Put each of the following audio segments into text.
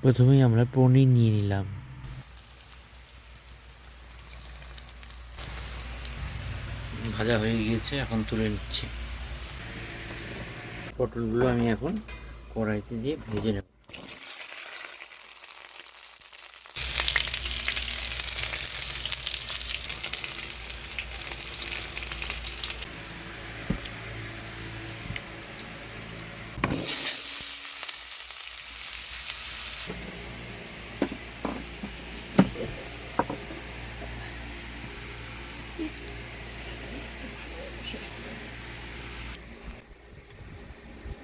প্রথমেই আমরা পনির নিয়ে নিলাম। ভাজা হয়ে গিয়েছে, এখন তুলে নিচ্ছি। পটলগুলো আমি এখন কড়াইতে দিয়ে ভেজে নেব।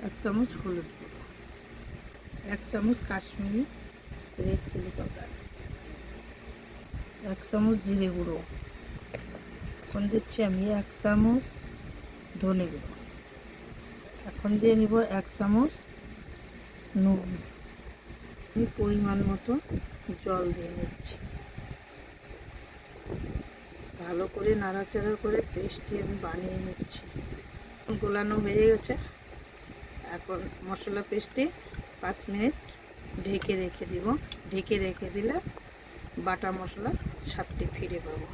এক চামচ হলুদ গুঁড়ো, এক চামচ কাশ্মীরি রেড চিলি পাউডার, এক চামচ জিরে গুঁড়ো, এখন দিচ্ছি আমি এক চামচ ধনে গুঁড়ো, এখন দিয়ে নিব এক চামচ নুন। আমি পরিমাণ মতো জল দিয়ে নিচ্ছি। ভালো করে নাড়াচাড়া করে পেস্টটি আমি বানিয়ে নিচ্ছি। গোলানো হয়ে গেছে, এখন মশলা পেস্টটি 5 মিনিট ঢেকে রেখে দিব। ঢেকে রেখে দিলে বাটা মশলা স্বাদটি ফিরে পাবো।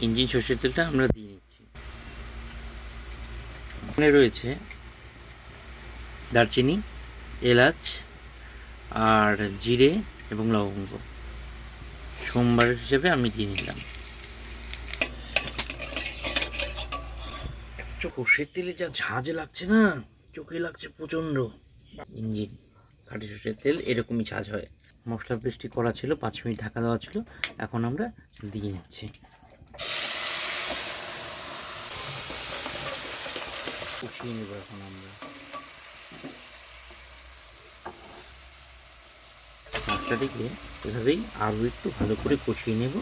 ইঞ্জিন সর্ষের তেলটা আমরা দিয়ে নিচ্ছি। এখানে রয়েছে দারচিনি, এলাচ আর জিরে এবং লবঙ্গ। সোমবার হিসেবে আমি দিয়ে নিলাম। সর্ষের তেলে যা ঝাঁজ লাগছে না, চোখে লাগছে প্রচণ্ড। ইঞ্জিন খাঁটি সর্ষের তেল এরকমই ঝাঁজ হয়। মশলা পেস্টটি করা ছিল, 5 মিনিট ঢাকা দেওয়া ছিল, এখন আমরা দিয়ে নিচ্ছি। কষিয়ে নেব এখন আমরা। মশলাটিকে এভাবেই আরও একটু ভালো করে কষিয়ে নেব,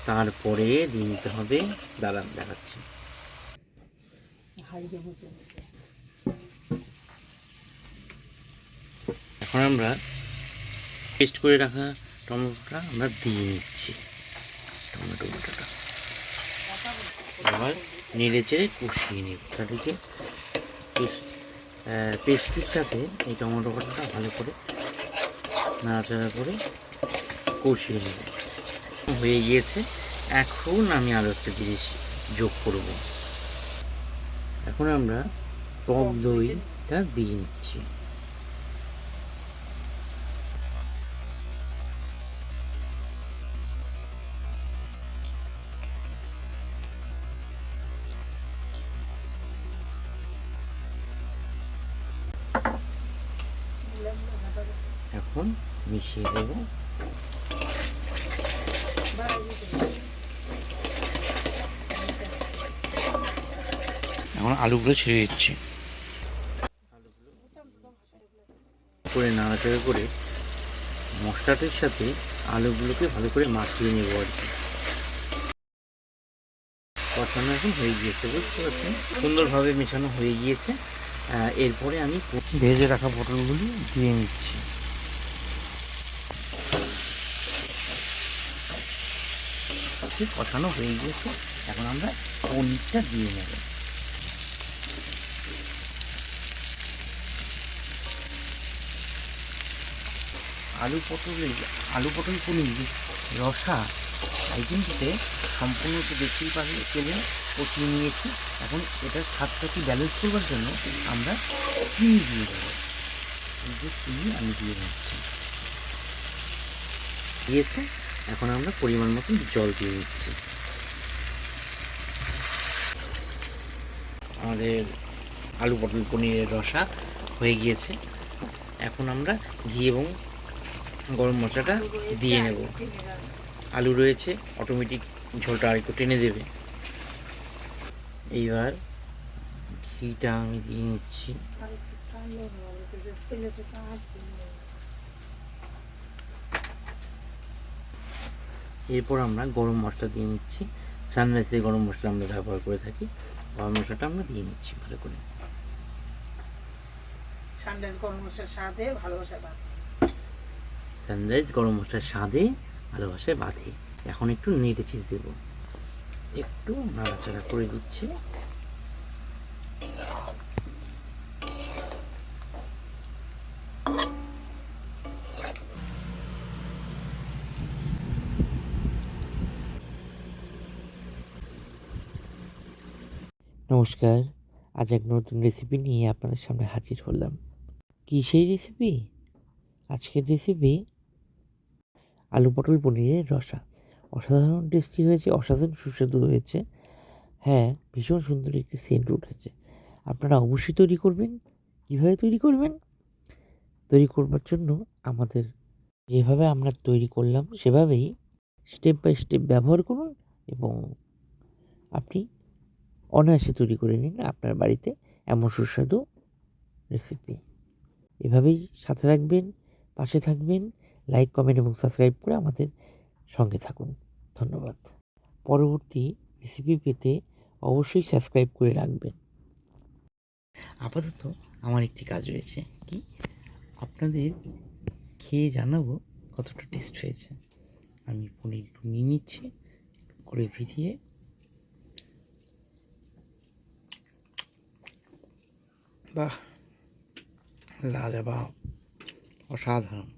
তারপরে দিয়ে নিতে হবে। দাঁড়ান দেখাচ্ছি। এখন আমরা পেস্ট করে রাখা টমেটোটা আমরা দিয়ে নিচ্ছি। টমেটোটা আবার নেড়ে চেড়ে কষিয়ে নেব। তাদেরকে পেস্টির সাথে এই টমেটো কাটাটা ভালো করে নাড়াচাড়া করে কষিয়ে নেব। হয়ে গিয়েছে। এখন আমি আরও একটা জিনিস যোগ করব। এখন আমরা টক দইটা দিয়ে নিচ্ছি। এখন মিশিয়ে দেব। এখন আলুগুলো ছেড়ে দিচ্ছি। করে নাড়াচাড়া করে মশলাটির সাথে আলুগুলোকে ভালো করে মাখিয়ে নেব আর কি। কষানো এখন হয়ে গিয়েছে, বুঝতে পারছেন? সুন্দরভাবে মেশানো হয়ে গিয়েছে। এরপরে আমি ভেজে রাখা পটলগুলি দিয়ে নিচ্ছি। কষানো হয়ে গিয়েছে, এখন আমরা পনিরটা দিয়ে নেব। আলু পটল পনির রসা আইটেমটিতে সম্পূর্ণ তো দেখতেই পেলেন কষিয়ে নিয়েছি। এখন এটার স্বাদটাকে ব্যালেন্স করবার জন্য আমরা চিনি দিয়ে দেবো। এই যে চিনি আমি দিয়ে নিচ্ছি, দিয়েছে। এখন আমরা পরিমাণ মতন জল দিয়ে নিচ্ছি। আমাদের আলু পটল পনিরের রসা হয়ে গিয়েছে। এখন আমরা ঘি এবং গরম মশলাটা দিয়ে নেব। আলু রয়েছে, অটোমেটিক ঝোলটা আর একটু টেনে দেবে। এইবার ঘিটা আমি দিয়ে নিচ্ছি। এরপর আমরা গরম মশলা দিয়ে নিচ্ছি। সানরাইসের গরম মশলা আমরা ব্যবহার করে থাকি। গরম মশলাটা আমরা দিয়ে নিচ্ছি ভালো করে। সানরাইজ গরম মশলার স্বাদে ভালোবাসা বাঁধে। সানরাইজ গরম মশলার স্বাদে ভালোবাসায় বাঁধে। এখন একটু নেড়ে চেড়ে দেবো, একটু নাড়াচাড়া করে দিচ্ছি। নমস্কার, আজ এক নতুন রেসিপি নিয়ে আপনাদের সামনে হাজির হলাম। কী সেই রেসিপি? আজকের রেসিপি আলু পটল পনিরের রসা। অসাধারণ টেস্টি হয়েছে, অসাধারণ সুস্বাদু হয়েছে। হ্যাঁ, ভীষণ সুন্দর একটি সেন্ট উঠেছে। আপনারা অবশ্যই তৈরি করবেন। কীভাবে তৈরি করবেন? তৈরি করবার জন্য আমাদের যেভাবে আমরা তৈরি করলাম সেভাবেই স্টেপ বাই স্টেপ ব্যবহার করুন এবং আপনি অনায়াসে তৈরি করে নিন আপনার বাড়িতে এমন সুস্বাদু রেসিপি। এভাবেই সাথে রাখবেন, পাশে থাকবেন, লাইক, কমেন্ট এবং সাবস্ক্রাইব করে আমাদের সঙ্গে থাকুন। ধন্যবাদ। পরবর্তী রেসিপি পেতে অবশ্যই সাবস্ক্রাইব করে রাখবেন। আপাতত আমার একটি কাজ রয়েছে, কি আপনাদের খেয়ে জানাবো কতটা টেস্ট হয়েছে। আমি পনির একটু নিয়ে নিচ্ছি করে ভিজিয়ে। বাহ, লাজবাব, অসাধারণ।